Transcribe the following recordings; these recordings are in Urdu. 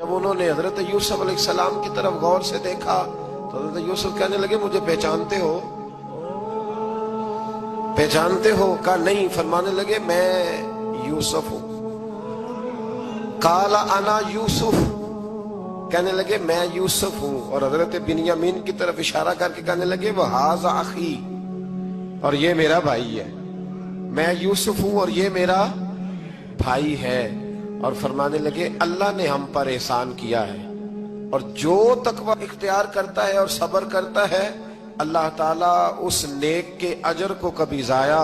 جب انہوں نے حضرت یوسف علیہ السلام کی طرف غور سے دیکھا تو حضرت یوسف کہنے لگے مجھے پہچانتے ہو؟ پہچانتے ہو؟ کہا نہیں. فرمانے لگے میں یوسف ہوں. قال انا یوسف، کہنے لگے میں یوسف ہوں. اور حضرت بنیامین کی طرف اشارہ کر کے کہنے لگے وہذا اخی، اور یہ میرا بھائی ہے. میں یوسف ہوں اور یہ میرا بھائی ہے. اور فرمانے لگے اللہ نے ہم پر احسان کیا ہے، اور جو تقوی اختیار کرتا ہے اور صبر کرتا ہے اللہ تعالیٰ اس نیک کے اجر کو کبھی ضائع.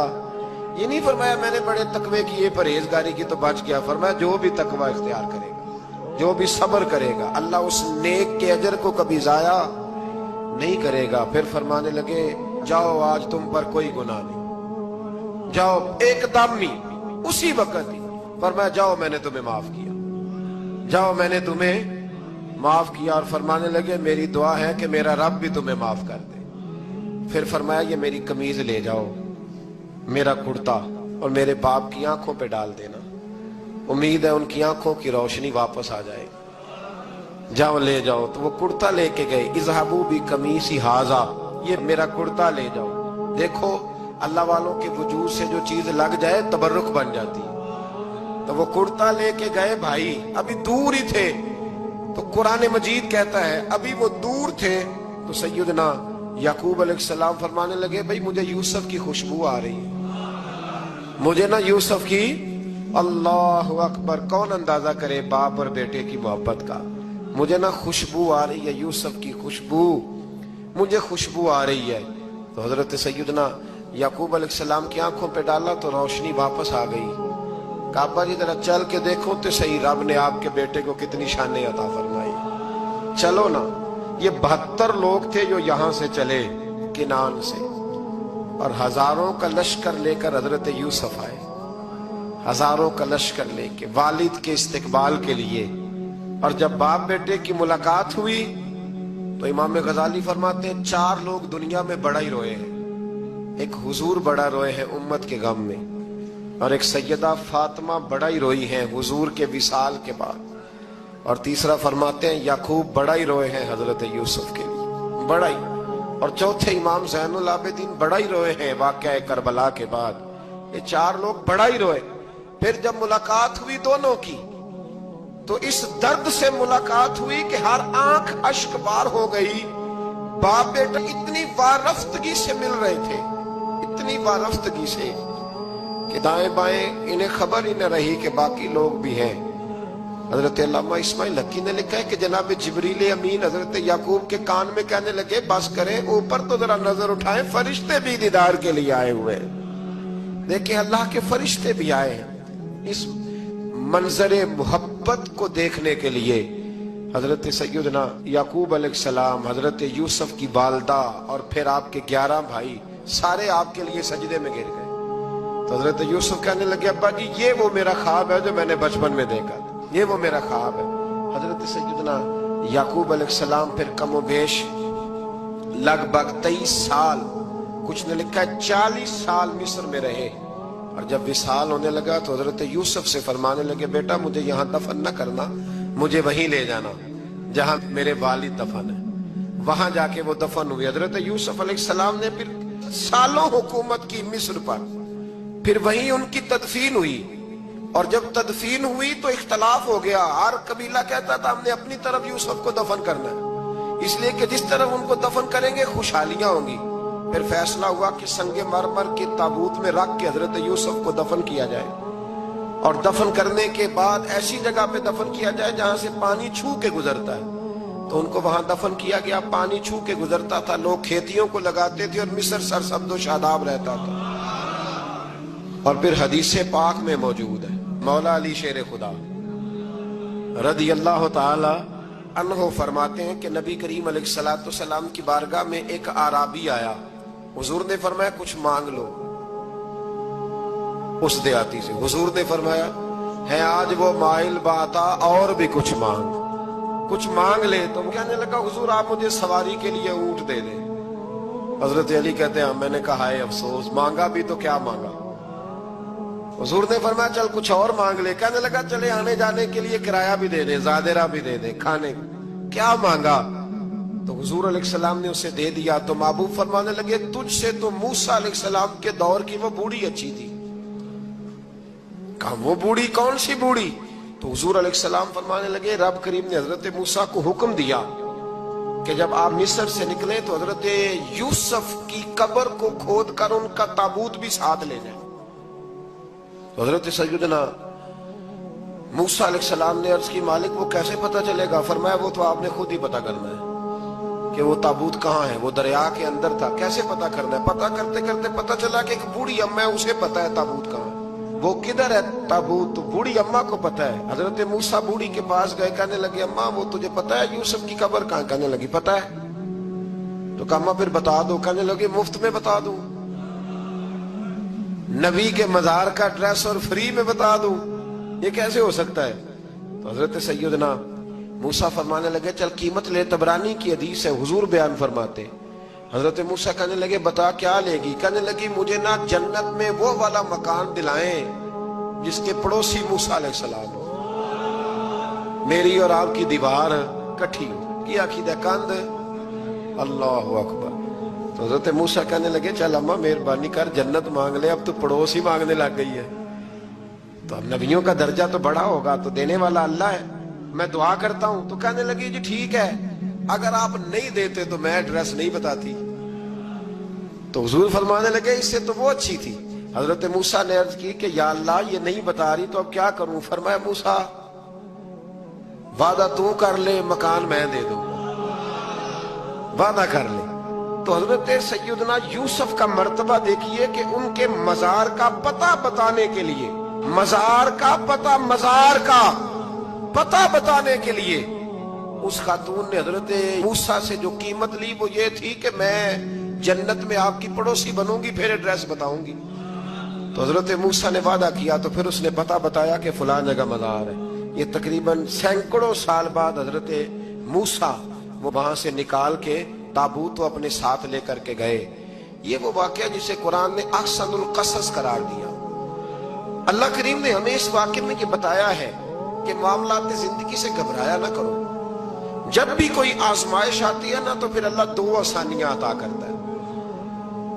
یہ نہیں فرمایا میں نے بڑے تقوی کیے پرہیزگاری کی تو بچ گیا. فرمایا جو بھی تقوی اختیار کرے گا، جو بھی صبر کرے گا، اللہ اس نیک کے اجر کو کبھی ضائع نہیں کرے گا. پھر فرمانے لگے جاؤ آج تم پر کوئی گناہ نہیں. جاؤ ایک دم ہی اسی وقت ہی فرمایا جاؤ میں نے تمہیں معاف کیا، جاؤ میں نے تمہیں معاف کیا. اور فرمانے لگے میری دعا ہے کہ میرا رب بھی تمہیں معاف کر دے. پھر فرمایا یہ میری قمیض لے جاؤ، میرا کرتا، اور میرے باپ کی آنکھوں پہ ڈال دینا، امید ہے ان کی آنکھوں کی روشنی واپس آ جائے. جاؤ لے جاؤ. تو وہ کرتا لے کے گئے. اذهبوا بقمیصی ھذا، یہ میرا کرتا لے جاؤ. دیکھو اللہ والوں کے وجود سے جو چیز لگ جائے تبرک بن جاتی ہے. تو وہ کرتا لے کے گئے. بھائی ابھی دور ہی تھے تو قرآن مجید کہتا ہے ابھی وہ دور تھے تو سیدنا یعقوب علیہ السلام فرمانے لگے بھئی مجھے یوسف کی خوشبو آ رہی ہے، مجھے نا یوسف کی. اللہ اکبر، کون اندازہ کرے باپ اور بیٹے کی محبت کا. مجھے نا خوشبو آ رہی ہے، یوسف کی خوشبو، مجھے خوشبو آ رہی ہے. تو حضرت سیدنا یعقوب علیہ السلام کی آنکھوں پہ ڈالا تو روشنی واپس آ گئی. کعبہ جی ذرا چل کے دیکھو تو صحیح رب نے آپ کے بیٹے کو کتنی شانیں عطا فرمائی. چلو نا. یہ 72 لوگ تھے جو یہاں سے چلے کنان سے، اور ہزاروں کا لشکر لے کر حضرت یوسف آئے، ہزاروں کا لشکر لے کے والد کے استقبال کے لیے. اور جب باپ بیٹے کی ملاقات ہوئی تو امام غزالی فرماتے ہیں 4 لوگ دنیا میں بڑا ہی روئے ہیں. ایک حضور بڑا روئے ہیں امت کے غم میں، اور ایک سیدہ فاطمہ بڑا ہی روئی ہیں حضور کے وصال کے بعد، اور تیسرا فرماتے ہیں یعقوب بڑا ہی روئے ہیں حضرت یوسف کے لیے، بڑا ہی. اور چوتھے امام زین العابدین بڑا ہی روئے ہیں واقعہ کربلا کے بعد. یہ 4 لوگ بڑا ہی روئے. پھر جب ملاقات ہوئی دونوں کی تو اس درد سے ملاقات ہوئی کہ ہر آنکھ اشک بار ہو گئی. باپ بیٹا اتنی وارفتگی سے مل رہے تھے، اتنی وارفتگی سے کہ دائیں بائیں انہیں خبر ہی نہ رہی کہ باقی لوگ بھی ہیں. حضرت علامہ اسماعیل حقی نے لکھا ہے کہ جناب جبریل امین حضرت یعقوب کے کان میں کہنے لگے بس کریں، اوپر تو ذرا نظر اٹھائیں، فرشتے بھی دیدار کے لیے آئے ہوئے ہیں. دیکھیں اللہ کے فرشتے بھی آئے ہیں اس منظر محبت کو دیکھنے کے لیے. حضرت سیدنا یعقوب علیہ السلام، حضرت یوسف کی والدہ، اور پھر آپ کے 11 بھائی سارے آپ کے لیے سجدے میں گر گئے. تو حضرت یوسف کہنے لگے ابا جی یہ وہ میرا خواب ہے جو میں نے بچپن میں دیکھا تھا، یہ وہ میرا خواب ہے. حضرت سیدنا یعقوب علیہ السلام پھر کم و بیش لگ بھگ 23 سال، کچھ نے لکھا ہے 40 سال مصر میں رہے. اور جب وصال ہونے لگا تو حضرت یوسف سے فرمانے لگے بیٹا مجھے یہاں دفن نہ کرنا، مجھے وہیں لے جانا جہاں میرے والد دفن ہے. وہاں جا کے وہ دفن ہوئے. حضرت یوسف علیہ السلام نے پھر سالوں حکومت کی مصر پر، پھر وہیں ان کی تدفین ہوئی. اور جب تدفین ہوئی تو اختلاف ہو گیا. ہر قبیلہ کہتا تھا ہم نے اپنی طرف یوسف کو دفن کرنا ہے، اس لیے کہ جس طرف ان کو دفن کریں گے خوشحالیاں ہوں گی. پھر فیصلہ ہوا کہ سنگ مرمر کے تابوت میں رکھ کے حضرت یوسف کو دفن کیا جائے، اور دفن کرنے کے بعد ایسی جگہ پہ دفن کیا جائے جہاں سے پانی چھو کے گزرتا ہے. تو ان کو وہاں دفن کیا گیا. پانی چھو کے گزرتا تھا، لوگ کھیتیوں کو لگاتے تھے اور مصر سرسبز و شاداب رہتا تھا. اور پھر حدیث پاک میں موجود ہے، مولا علی شیر خدا رضی اللہ تعالی عنہ فرماتے ہیں کہ نبی کریم علیہ السلام کی بارگاہ میں ایک اعرابی آیا. حضور نے فرمایا کچھ مانگ لو. اس دیہاتی سے حضور نے فرمایا ہے آج وہ مائل باتا اور بھی کچھ مانگ لے. تو کہنے لگا حضور آپ مجھے سواری کے لیے اونٹ دے دیں. حضرت علی کہتے ہیں میں نے کہا ہے افسوس، مانگا بھی تو کیا مانگا. حضور نے فرمایا چل کچھ اور مانگ لے. کہنے لگا چلے آنے جانے کے لیے کرایہ بھی دے دیں, زادرہ بھی دے دیں, کھانے. کیا مانگا؟ تو حضور علیہ السلام نے اسے دے دیا. تو محبوب فرمانے لگے تجھ سے تو موسیٰ علیہ السلام کے دور کی وہ بوڑھی اچھی تھی. کہا وہ بوڑھی کون سی بوڑھی؟ تو حضور علیہ السلام فرمانے لگے رب کریم نے حضرت موسیٰ کو حکم دیا کہ جب آپ مصر سے نکلیں تو حضرت یوسف کی قبر کو کھود کر ان کا تابوت بھی ساتھ لے جائیں. تو حضرت سیدنا موسیٰ علیہ السلام نے عرض کی مالک وہ کیسے پتہ چلے گا؟ فرمایا وہ تو آپ نے خود ہی پتہ کرنا ہے کہ وہ تابوت کہاں ہے. وہ دریا کے اندر تھا. کیسے پتہ کرنا ہے؟ پتہ کرتے کرتے پتہ چلا کہ ایک بوڑھی اماں ہے, اسے پتہ ہے تابوت کہاں ہے. وہ کدھر ہے تابوت؟ تو بوڑھی اماں کو پتہ ہے. حضرت موسیٰ بوڑھی کے پاس گئے, کہنے لگے اماں وہ تجھے پتہ ہے یوسف کی قبر کہاں؟ کہنے لگی پتہ ہے. تو کہا اماں پھر بتا دو. کہنے لگے مفت میں بتا دوں, نبی کے مزار کا ایڈریس اور فری میں بتا دوں, یہ کیسے ہو سکتا ہے؟ تو حضرت سیدنا موسیٰ فرمانے لگے چل قیمت لے. طبرانی کی حدیث ہے, حضور بیان فرماتے. حضرت موسیٰ کہنے لگے بتا کیا لے گی؟ کہنے لگی مجھے نہ جنت میں وہ والا مکان دلائیں جس کے پڑوسی موسیٰ علیہ السلام ہو, میری اور آپ کی دیوار کٹھی ہو. کیا عقیدہ کاند. اللہ اکبر. تو حضرت موسیٰ کہنے لگے چل اماں مہربانی کر جنت مانگ لے, اب تو پڑوس ہی مانگنے لگ گئی ہے. تو اب نبیوں کا درجہ تو بڑا ہوگا, تو دینے والا اللہ ہے, میں دعا کرتا ہوں. تو کہنے لگی جی ٹھیک ہے, اگر آپ نہیں دیتے تو میں ایڈریس نہیں بتاتی. تو حضور فرمانے لگے اس سے تو وہ اچھی تھی. حضرت موسیٰ نے عرض کی کہ یا اللہ یہ نہیں بتا رہی تو اب کیا کروں؟ فرمایا موسیٰ وعدہ تو کر لے, مکان میں دے دوں, وعدہ کر لے. تو حضرت سیدنا یوسف کا مرتبہ دیکھیے کہ ان کے مزار کا پتہ بتانے کے لیے, مزار کا پتہ بتانے کے لیے اس خاتون نے حضرت موسیٰ سے جو قیمت لی وہ یہ تھی کہ میں جنت میں آپ کی پڑوسی بنوں گی پھر ایڈریس بتاؤں گی. تو حضرت موسیٰ نے وعدہ کیا تو پھر اس نے پتہ بتایا کہ فلاں جگہ مزار ہے. یہ تقریباً سینکڑوں سال بعد حضرت موسیٰ وہ وہاں سے نکال کے تابوت اپنے ساتھ لے کر کے گئے. یہ وہ واقعہ جسے قرآن نے احسن القصص قرار دیا. اللہ کریم نے ہمیں اس واقعے میں یہ بتایا ہے کہ معاملات زندگی سے گھبرایا نہ کرو. جب بھی کوئی آزمائش آتی ہے نا تو پھر اللہ دو آسانیاں عطا کرتا ہے.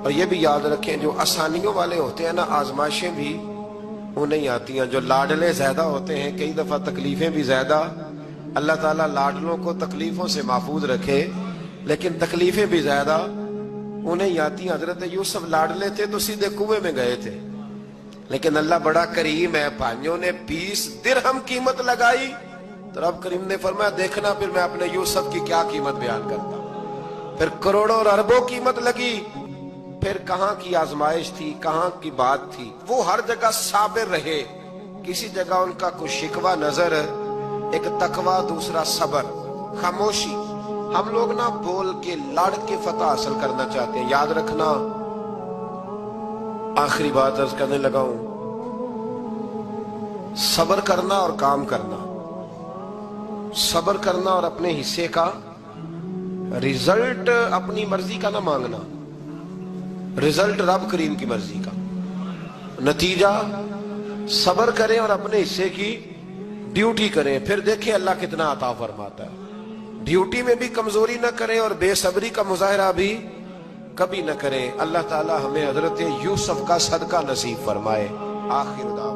اور یہ بھی یاد رکھیں جو آسانیوں والے ہوتے ہیں نا آزمائشیں بھی انہیں آتی ہیں. جو لاڈلے زیادہ ہوتے ہیں کئی دفعہ تکلیفیں بھی زیادہ. اللہ تعالیٰ لاڈلوں کو تکلیفوں سے محفوظ رکھے, لیکن تکلیفیں بھی زیادہ انہیں آتی ہیں. حضرت یوسف لاڈلے تھے تو سیدھے کنویں میں گئے تھے, لیکن اللہ بڑا کریم ہے, بھائیوں نے 20 درہم قیمت لگائی تو رب کریم نے فرمایا دیکھنا پھر میں اپنے یوسف کی کیا قیمت بیان کرتا ہوں. پھر کروڑوں اور اربوں قیمت لگی. پھر کہاں کی آزمائش تھی, کہاں کی بات تھی. وہ ہر جگہ صابر رہے, کسی جگہ ان کا کوئی شکوہ نظر, ایک تقوی, دوسرا صبر, خاموشی. ہم لوگ نہ بول کے لڑ کے فتح حاصل کرنا چاہتے ہیں. یاد رکھنا, آخری بات عرض کرنے لگا ہوں, صبر کرنا اور کام کرنا, صبر کرنا اور اپنے حصے کا رزلٹ اپنی مرضی کا نہ مانگنا, رزلٹ رب کریم کی مرضی کا. نتیجہ صبر کریں اور اپنے حصے کی ڈیوٹی کریں, پھر دیکھیں اللہ کتنا عطا فرماتا ہے. ڈیوٹی میں بھی کمزوری نہ کریں اور بے صبری کا مظاہرہ بھی کبھی نہ کریں. اللہ تعالی ہمیں حضرت یوسف کا صدقہ نصیب فرمائے. آخر دعوانا